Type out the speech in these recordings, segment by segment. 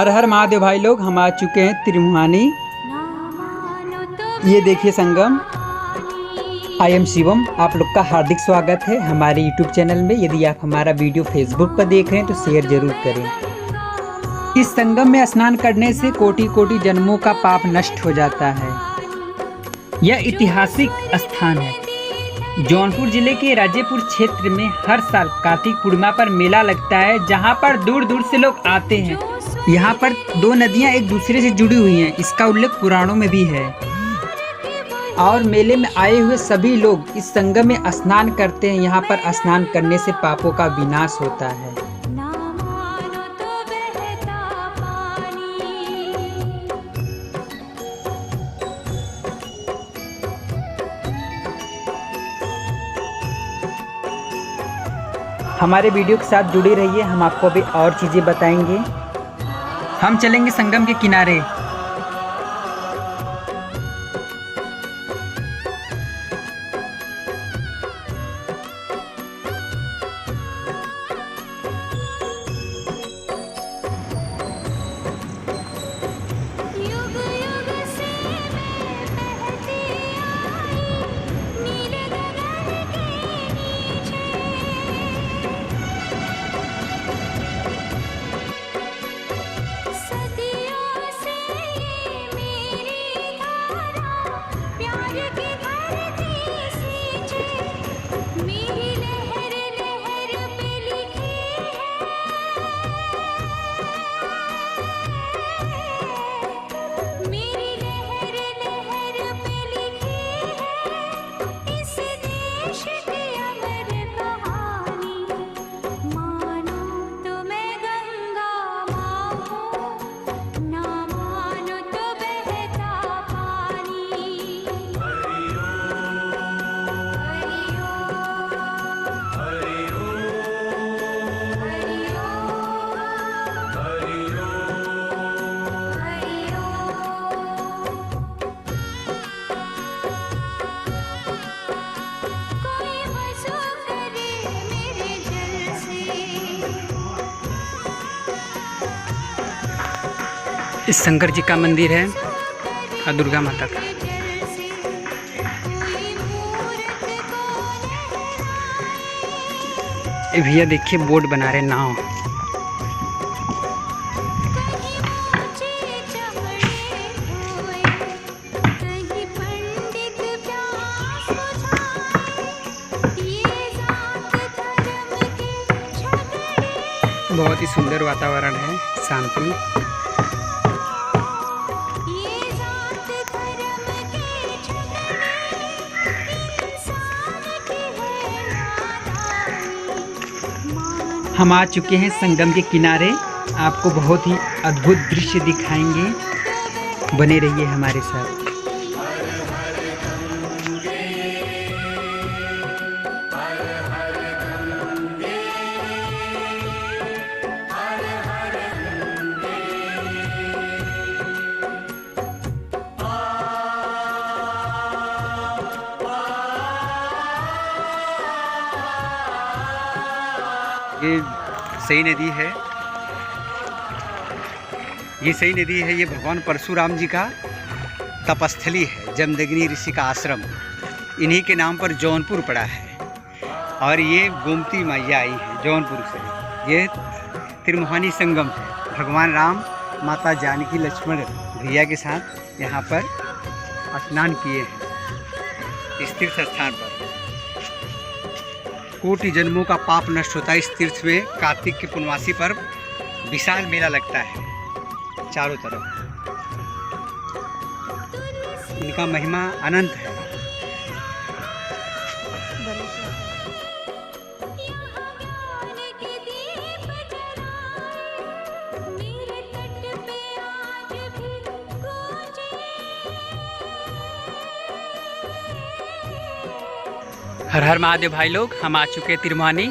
हर हर महादेव भाई लोग, हम आ चुके हैं त्रिमुहानी। ये देखिए संगम। आई एम शिवम, आप लोग का हार्दिक स्वागत है हमारे यूट्यूब चैनल में। यदि आप हमारा वीडियो फेसबुक पर देख रहे हैं तो शेयर जरूर करें। इस संगम में स्नान करने से कोटि कोटि जन्मों का पाप नष्ट हो जाता है। यह ऐतिहासिक स्थान है। जौनपुर जिले के राजेपुर क्षेत्र में हर साल कार्तिक पूर्णिमा पर मेला लगता है, जहां पर दूर दूर से लोग आते हैं। यहाँ पर दो नदियाँ एक दूसरे से जुड़ी हुई हैं, इसका उल्लेख पुराणों में भी है। और मेले में आए हुए सभी लोग इस संगम में स्नान करते हैं। यहाँ पर स्नान करने से पापों का विनाश होता है। हमारे वीडियो के साथ जुड़े रहिए, हम आपको अभी और चीज़ें बताएंगे। हम चलेंगे संगम के किनारे। इस शंकर जी का मंदिर है और दुर्गा माता का। ये भैया देखिए बोट बना रहे, नाव। बहुत ही सुंदर वातावरण है, शांति। हम आ चुके हैं संगम के किनारे। आपको बहुत ही अद्भुत दृश्य दिखाएंगे, बने रहिए हमारे साथ। ये सई नदी है, ये भगवान परशुराम जी का तपस्थली है। जमदग्नि ऋषि का आश्रम, इन्हीं के नाम पर जौनपुर पड़ा है। और ये गोमती मैया आई है जौनपुर से। ये त्रिमुहानी संगम है। भगवान राम, माता जानकी, लक्ष्मण भैया के साथ यहाँ पर स्नान किए हैं। इस तीर्थ स्थान पर कोटि जन्मों का पाप नष्ट होता है। इस तीर्थ में कार्तिक के पूर्णमासी पर विशाल मेला लगता है चारों तरफ। इनका महिमा अनंत है। हर हर महादेव भाई लोग, हम आ चुके हैं त्रिमुहानी।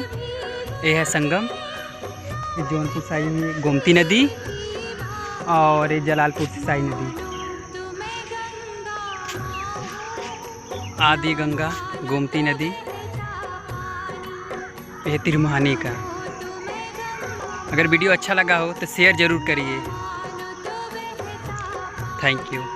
ये है संगम। ये जौनपुर साई में गोमती नदी और ये जलालपुर से साई नदी। आदि गंगा, गोमती नदी, ये त्रिमुहानी का। अगर वीडियो अच्छा लगा हो तो शेयर ज़रूर करिए। Thank you.